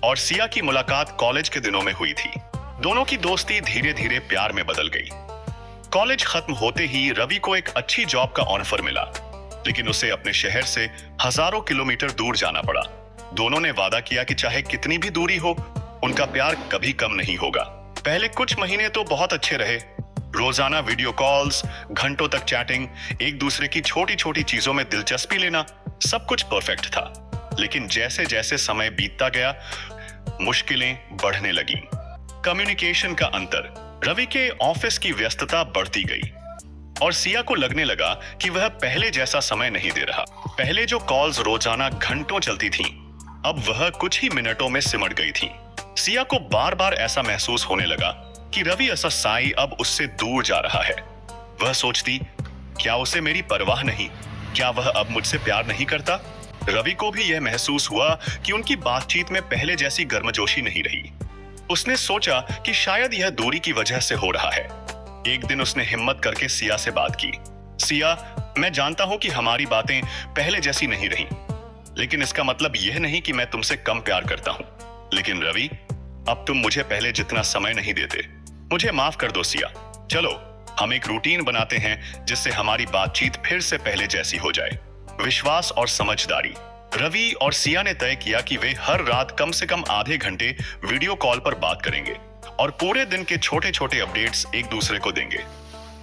और सिया की मुलाकात कॉलेज के दिनों में हुई थी। दोनों की दोस्ती धीरे धीरे प्यार में बदल गई। कॉलेज खत्म होते ही रवि को एक अच्छी जॉब का ऑफर मिला, लेकिन उसे अपने शहर से हजारों किलोमीटर दूर जाना पड़ा। दोनों ने वादा किया कि चाहे कितनी भी दूरी हो, उनका प्यार कभी कम नहीं होगा। पहले कुछ महीने तो बहुत अच्छे रहे। रोजाना वीडियो कॉल्स, घंटों तक चैटिंग, एक दूसरे की छोटी छोटी चीजों में दिलचस्पी लेना, सब कुछ परफेक्ट था। लेकिन जैसे जैसे समय बीतता गया, मुश्किलें बढ़ने लगीं। कम्युनिकेशन का अंतर, रवि के ऑफिस की व्यस्तता बढ़ती गई और सिया को लगने लगा कि वह पहले जैसा समय नहीं दे रहा। पहले जो कॉल्स रोजाना घंटों चलती थीं, अब वह कुछ ही मिनटों में सिमट गई थीं। सिया को बार बार ऐसा महसूस होने लगा कि रवि ऐसा साई अब उससे दूर जा रहा है। वह सोचती, क्या उसे मेरी परवाह नहीं? क्या वह अब मुझसे प्यार नहीं करता? रवि को भी यह महसूस हुआ कि उनकी बातचीत में पहले जैसी गर्मजोशी नहीं रही। उसने सोचा कि शायद यह दूरी की वजह से हो रहा है। एक दिन उसने हिम्मत करके सिया से बात की। सिया, मैं जानता हूं कि हमारी बातें पहले जैसी नहीं रही, लेकिन इसका मतलब यह नहीं कि मैं तुमसे कम प्यार करता हूं। लेकिन रवि, अब तुम मुझे पहले जितना समय नहीं देते। मुझे माफ कर दो सिया। चलो हम एक रूटीन बनाते हैं जिससे हमारी बातचीत फिर से पहले जैसी हो जाए। विश्वास और समझदारी। रवि और सिया ने तय किया कि वे हर रात कम से कम आधे घंटे वीडियो कॉल पर बात करेंगे और पूरे दिन के छोटे छोटे अपडेट्स एक दूसरे को देंगे।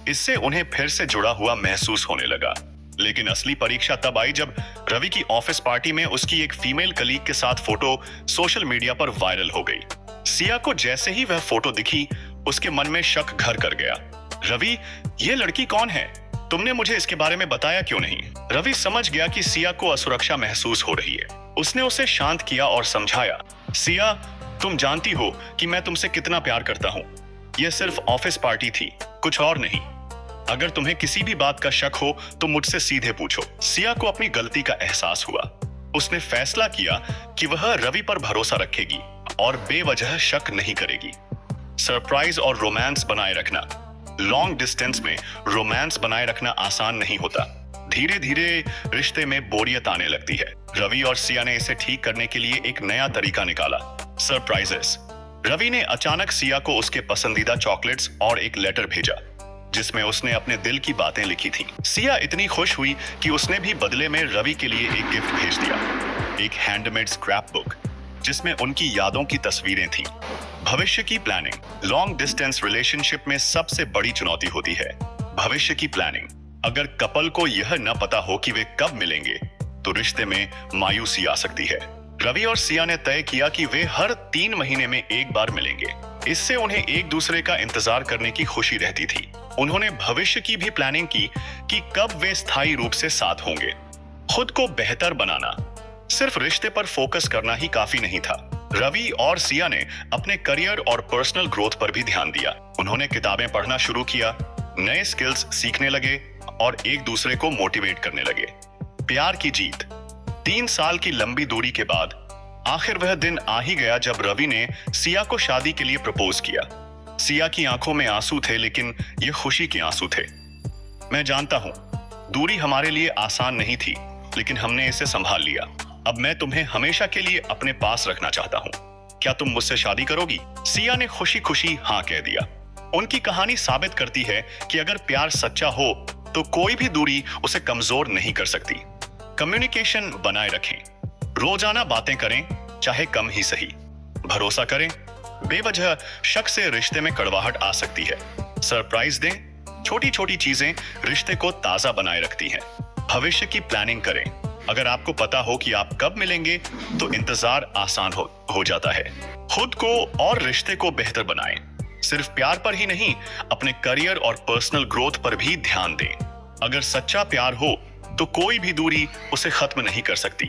इससे उन्हें फिर से जुड़ा हुआ महसूस होने लगा। लेकिन असली परीक्षा तब आई जब रवि की ऑफिस पार्टी में उसकी एक फीमेल कलीग के साथ फोटो सोशल मीडिया पर वायरल हो गई। सिया को जैसे ही वह फोटो दिखी, उसके मन में शक घर कर गया। रवि, ये लड़की कौन है? तुमने मुझे इसके बारे में बताया क्यों नहीं? रवि समझ गया कि सिया को असुरक्षा महसूस हो रही है। उसने उसे शांत किया और समझाया, सिया, तुम जानती हो कि मैं तुमसे कितना प्यार करता हूँ। यह सिर्फ ऑफिस पार्टी थी, कुछ और नहीं। अगर तुम्हें किसी भी बात का शक हो तो मुझसे सीधे पूछो। सिया को अपनी गलती का एहसास हुआ। उसने फैसला किया कि वह रवि पर भरोसा रखेगी और बेवजह शक नहीं करेगी। सरप्राइज और रोमांस बनाए रखना। लॉन्ग डिस्टेंस में रोमांस बनाए रखना आसान नहीं होता। धीरे धीरे रिश्ते में बोरियत आने लगती है। रवि और सिया ने इसे ठीक करने के लिए एक नया तरीका निकाला, सरप्राइजेस। रवि ने अचानक सिया को उसके पसंदीदा चॉकलेट्स और एक लेटर भेजा जिसमें उसने अपने दिल की बातें लिखी थी। सिया इतनी खुश हुई कि उसने भी बदले में रवि के लिए एक गिफ्ट भेज दिया, एक हैंडमेड स्क्रैप बुक जिसमें उनकी यादों की तस्वीरें थीं। भविष्य की प्लानिंग। लॉन्ग डिस्टेंस रिलेशनशिप में सबसे बड़ी चुनौती होती है भविष्य की प्लानिंग। अगर कपल को यह न पता हो कि वे कब मिलेंगे तो रिश्ते में मायूसी आ सकती है। रवि और सिया ने तय किया कि वे हर 3 महीने में एक बार मिलेंगे। इससे उन्हें एक दूसरे का इंतजार करने की खुशी रहती थी। उन्होंने भविष्य की भी प्लानिंग की कि कब वे स्थायी रूप से साथ होंगे। खुद को बेहतर बनाना। सिर्फ रिश्ते पर फोकस करना ही काफी नहीं था। रवि और सिया ने अपने करियर और पर्सनल ग्रोथ पर भी ध्यान दिया। उन्होंने किताबें पढ़ना शुरू किया, नए स्किल्स सीखने लगे और एक दूसरे को मोटिवेट करने लगे। प्यार की जीत। 3 साल की लंबी दूरी के बाद आखिर वह दिन आ ही गया जब रवि ने सिया को शादी के लिए प्रपोज किया। सिया की आंखों में आंसू थे, लेकिन ये खुशी के आंसू थे। मैं जानता हूं, दूरी हमारे लिए आसान नहीं थी, लेकिन हमने इसे संभाल लिया। अब मैं तुम्हें हमेशा के लिए अपने पास रखना चाहता हूं। क्या तुम मुझसे शादी करोगी? सिया ने खुशी खुशी हाँ कह दिया। उनकी कहानी साबित करती है कि अगर प्यार सच्चा हो तो कोई भी दूरी उसे कमजोर नहीं कर सकती। कम्युनिकेशन बनाए रखें। रोजाना बातें करें, चाहे कम ही सही। भरोसा करें। बेवजह शक से रिश्ते में कड़वाहट आ सकती है। सरप्राइज दें। छोटी छोटी चीजें रिश्ते को ताजा बनाए रखती हैं। भविष्य की प्लानिंग करें। अगर आपको पता हो कि आप कब मिलेंगे तो इंतजार आसान हो जाता है। खुद को और रिश्ते को बेहतर बनाएं। सिर्फ प्यार पर ही नहीं, अपने करियर और पर्सनल ग्रोथ पर भी ध्यान दें। अगर सच्चा प्यार हो तो कोई भी दूरी उसे खत्म नहीं कर सकती।